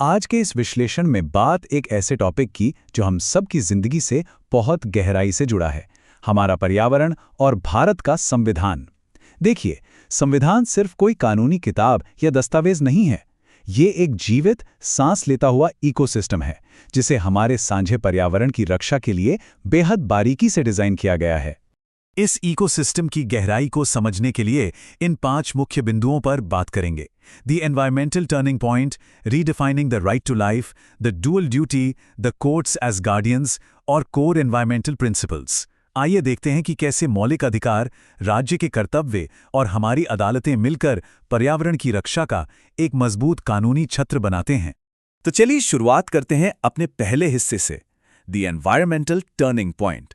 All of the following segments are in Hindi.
आज के इस विश्लेषण में बात एक ऐसे टॉपिक की जो हम सब की जिंदगी से बहुत गहराई से जुड़ा है, हमारा पर्यावरण और भारत का संविधान। देखिए, संविधान सिर्फ कोई कानूनी किताब या दस्तावेज नहीं है। ये एक जीवित, सांस लेता हुआ इकोसिस्टम है, जिसे हमारे साझे पर्यावरण की रक्षा के लिए बेहद बारीकी से डिजाइन किया गया है। इस इकोसिस्टम की गहराई को समझने के लिए इन 5 मुख्य बिंदुओं पर बात करेंगे। The environmental turning point, redefining the right to life, the dual duty, the courts as guardians और कोर एनवायरमेंटल प्रिंसिपल्स। आइए देखते हैं कि कैसे मौलिक अधिकार, राज्य के कर्तव्य और हमारी अदालतें मिलकर पर्यावरण की रक्षा का एक मजबूत कानूनी छत्र बनाते हैं। तो चलिए शुरुआत करते हैं अपने पहले हिस्से से, द एनवायरमेंटल टर्निंग पॉइंट।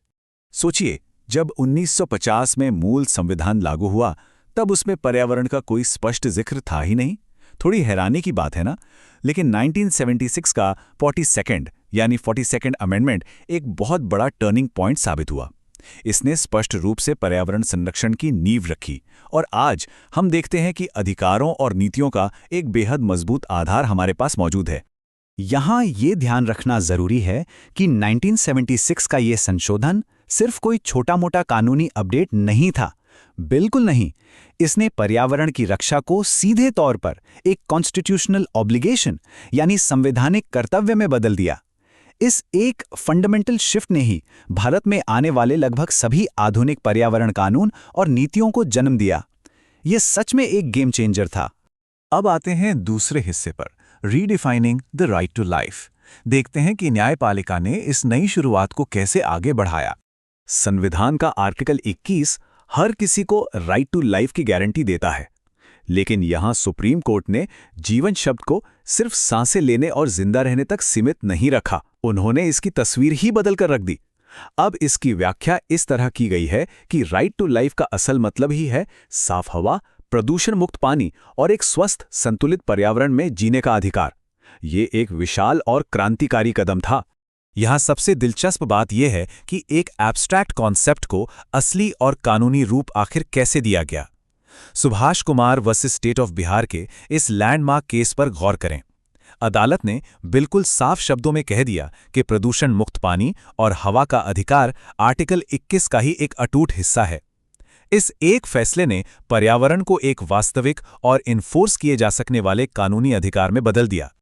सोचिए, जब 1950 में मूल संविधान लागू हुआ, तब उसमें पर्यावरण का कोई स्पष्ट जिक्र था ही नहीं। थोड़ी हैरानी की बात है ना? लेकिन 1976 का 42nd अमेंडमेंट एक बहुत बड़ा टर्निंग पॉइंट साबित हुआ। इसने स्पष्ट रूप से पर्यावरण संरक्षण की नींव रखी और आज हम देखते हैं कि अधिकारों और नीतियों का एक बेहद मजबूत आधार हमारे पास मौजूद है। यहाँ ये ध्यान रखना जरूरी है कि 1976 का ये संशोधन सिर्फ कोई छोटा-मोटा कानूनी अपडेट नहीं था। बिल्कुल नहीं। इसने पर्यावरण की रक्षा को सीधे तौर पर एक कॉन्स्टिट्यूशनल ऑब्लिगेशन यानी संवैधानिक कर्तव्य में बदल दिया। इस एक फंडामेंटल शिफ्ट ने ही भारत में आने वाले लगभग सभी आधुनिक पर्यावरण कानून और नीतियों को जन्म दिया। ये सच में एक गेम चेंजर था। अब आते हैं दूसरे हिस्से पर, redefining the right to life. देखते हैं कि न्यायपालिका ने इस नई शुरुआत को कैसे आगे बढ़ाया। संविधान का आर्टिकल 21 हर किसी को राइट टू लाइफ की गारंटी देता है, लेकिन यहां सुप्रीम कोर्ट ने जीवन शब्द को सिर्फ सांसें लेने और जिंदा रहने तक सीमित नहीं रखा। उन्होंने इसकी तस्वीर ही बदल कर रख दी। अब इसकी व्याख्या इस तरह की गई है कि राइट टू लाइफ का असल मतलब ही है साफ हवा, प्रदूषण मुक्त पानी और एक स्वस्थ संतुलित पर्यावरण में जीने का अधिकार। ये एक विशाल और क्रांतिकारी कदम था। यहाँ सबसे दिलचस्प बात यह है कि एक एब्स्ट्रैक्ट कॉन्सेप्ट को असली और कानूनी रूप आखिर कैसे दिया गया। Subhash Kumar versus state of Bihar के इस लैंडमार्क केस पर गौर करें। अदालत ने बिल्कुल साफ शब्दों में कह दिया कि प्रदूषण मुक्त पानी और हवा का अधिकार आर्टिकल 21 का ही एक अटूट हिस्सा है। इस एक फैसले ने पर्यावरण को एक वास्तविक और इन्फोर्स किए जा सकने वाले कानूनी अधिकार में बदल दिया।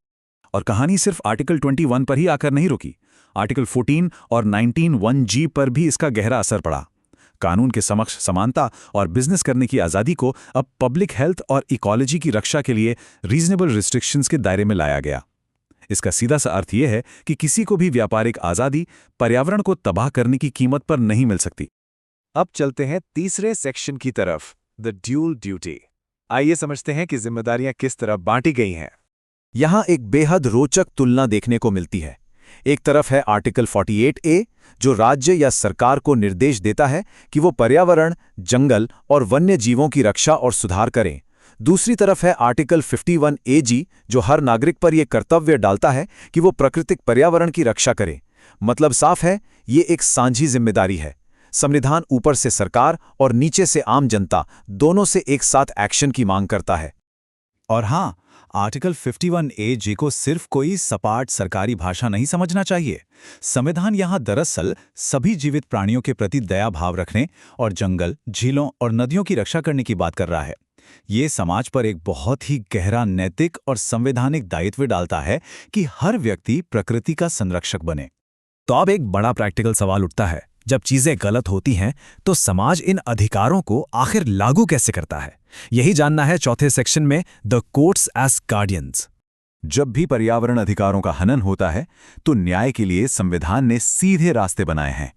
और कहानी सिर्फ आर्टिकल 21 पर ही आकर नहीं रुकी। आर्टिकल 14 और 19(1)(g) पर भी इसका गहरा असर पड़ा। कानून के समक्ष समानता और बिजनेस करने की आज़ादी को अब पब्लिक हेल्थ और इकोलॉजी की रक्षा के लिए रीजनेबल रिस्ट्रिक्शंस के दायरे में लाया गया। इसका सीधा सा अर्थ यह है कि किसी को भी व्यापारिक आज़ादी पर्यावरण को तबाह करने की कीमत पर नहीं मिल सकती। अब चलते हैं तीसरे सेक्शन की तरफ, द ड्यूल ड्यूटी। आइए समझते हैं कि जिम्मेदारियां किस तरह बांटी गई हैं। यहाँ एक बेहद रोचक तुलना देखने को मिलती है। एक तरफ है आर्टिकल 48A, जो राज्य या सरकार को निर्देश देता है कि वो पर्यावरण, जंगल और वन्य जीवों की रक्षा और सुधार करें। दूसरी तरफ है आर्टिकल 51AG, जो हर नागरिक पर यह कर्तव्य डालता है कि वो प्राकृतिक पर्यावरण की रक्षा करे। मतलब साफ है, ये एक साझी जिम्मेदारी है। संविधान ऊपर से सरकार और नीचे से आम जनता दोनों से एक साथ एक्शन की मांग करता है। और हाँ, आर्टिकल 51AG को सिर्फ कोई सपाट सरकारी भाषा नहीं समझना चाहिए। संविधान यहाँ दरअसल सभी जीवित प्राणियों के प्रति दया भाव रखने और जंगल, झीलों और नदियों की रक्षा करने की बात कर रहा है। ये समाज पर एक बहुत ही गहरा नैतिक और संवैधानिक दायित्व डालता है कि हर व्यक्ति प्रकृति का संरक्षक बने। तो अब एक बड़ा प्रैक्टिकल सवाल उठता है, जब चीजें गलत होती हैं तो समाज इन अधिकारों को आखिर लागू कैसे करता है? यही जानना है चौथे सेक्शन में, द कोर्ट्स एज गार्डियंस। जब भी पर्यावरण अधिकारों का हनन होता है तो न्याय के लिए संविधान ने सीधे रास्ते बनाए हैं।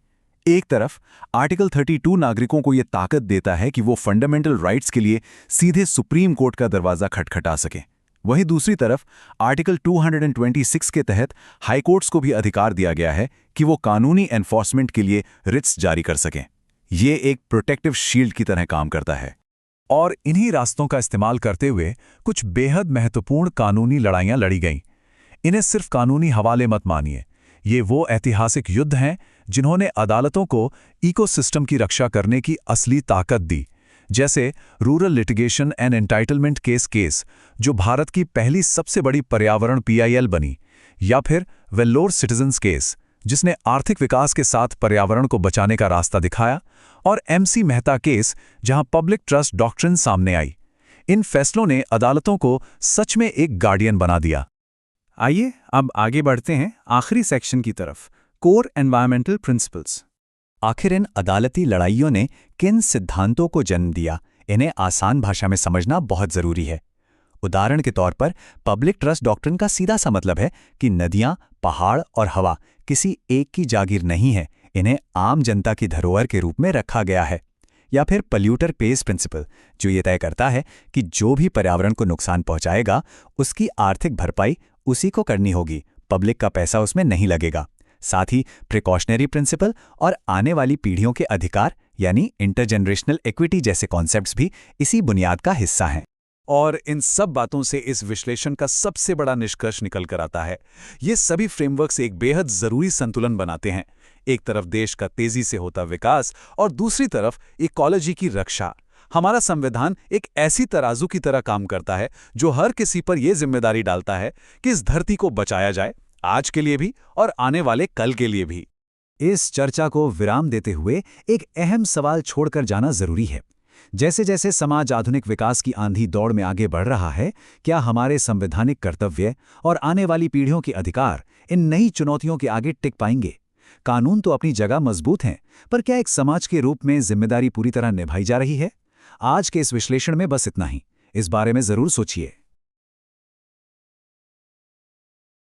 एक तरफ आर्टिकल 32 नागरिकों को यह ताकत देता है कि वो फंडामेंटल राइट्स के लिए सीधे सुप्रीम कोर्ट का दरवाजा खटखटा सकें। वहीं दूसरी तरफ आर्टिकल 226 के तहत हाईकोर्ट्स को भी अधिकार दिया गया है कि वो कानूनी एनफोर्समेंट के लिए रिट्स जारी कर सकें। ये एक प्रोटेक्टिव शील्ड की तरह काम करता है। और इन्हीं रास्तों का इस्तेमाल करते हुए कुछ बेहद महत्वपूर्ण कानूनी लड़ाइयां लड़ी गईं। इन्हें सिर्फ कानूनी हवाले मत मानिए। ये वो ऐतिहासिक युद्ध हैं जिन्होंने अदालतों को इकोसिस्टम की रक्षा करने की असली ताकत दी, जैसे rural litigation and entitlement case जो भारत की पहली सबसे बड़ी पर्यावरण PIL बनी, या फिर वेल्लोर सिटीजन्स केस जिसने आर्थिक विकास के साथ पर्यावरण को बचाने का रास्ता दिखाया, और MC मेहता केस जहां पब्लिक ट्रस्ट डॉक्ट्रिन सामने आई। इन फैसलों ने अदालतों को सच में एक गार्डियन बना दिया। आइए अब आगे बढ़ते हैं आखिरी सेक्शन की तरफ, कोर एनवायरमेंटल प्रिंसिपल्स। आखिर इन अदालती लड़ाइयों ने किन सिद्धांतों को जन्म दिया, इन्हें आसान भाषा में समझना बहुत जरूरी है। उदाहरण के तौर पर पब्लिक ट्रस्ट डॉक्ट्रिन का सीधा सा मतलब है कि नदियां, पहाड़ और हवा किसी एक की जागीर नहीं है, इन्हें आम जनता की धरोहर के रूप में रखा गया है। या फिर पल्यूटर पेज प्रिंसिपल, जो ये तय करता है कि जो भी पर्यावरण को नुकसान पहुंचाएगा उसकी आर्थिक भरपाई उसी को करनी होगी, पब्लिक का पैसा उसमें नहीं लगेगा। साथ ही प्रिकॉशनरी प्रिंसिपल और आने वाली पीढ़ियों के अधिकार यानी इंटरजेनरेशनल इक्विटी जैसे कॉन्सेप्ट्स भी इसी बुनियाद का हिस्सा हैं। और इन सब बातों से इस विश्लेषण का सबसे बड़ा निष्कर्ष निकल कर आता है। ये सभी फ्रेमवर्क्स एक बेहद जरूरी संतुलन बनाते हैं। एक तरफ देश का तेजी से होता विकास और दूसरी तरफ इकोलॉजी की रक्षा। हमारा संविधान एक ऐसी तराजू की तरह काम करता है जो हर किसी पर यह जिम्मेदारी डालता है कि इस धरती को बचाया जाए, आज के लिए भी और आने वाले कल के लिए भी। इस चर्चा को विराम देते हुए एक अहम सवाल छोड़कर जाना जरूरी है। जैसे जैसे समाज आधुनिक विकास की आंधी दौड़ में आगे बढ़ रहा है, क्या हमारे संवैधानिक कर्तव्य और आने वाली पीढ़ियों के अधिकार इन नई चुनौतियों के आगे टिक पाएंगे? कानून तो अपनी जगह मजबूत हैं, पर क्या एक समाज के रूप में जिम्मेदारी पूरी तरह निभाई जा रही है? आज के इस विश्लेषण में बस इतना ही। इस बारे में जरूर सोचिए।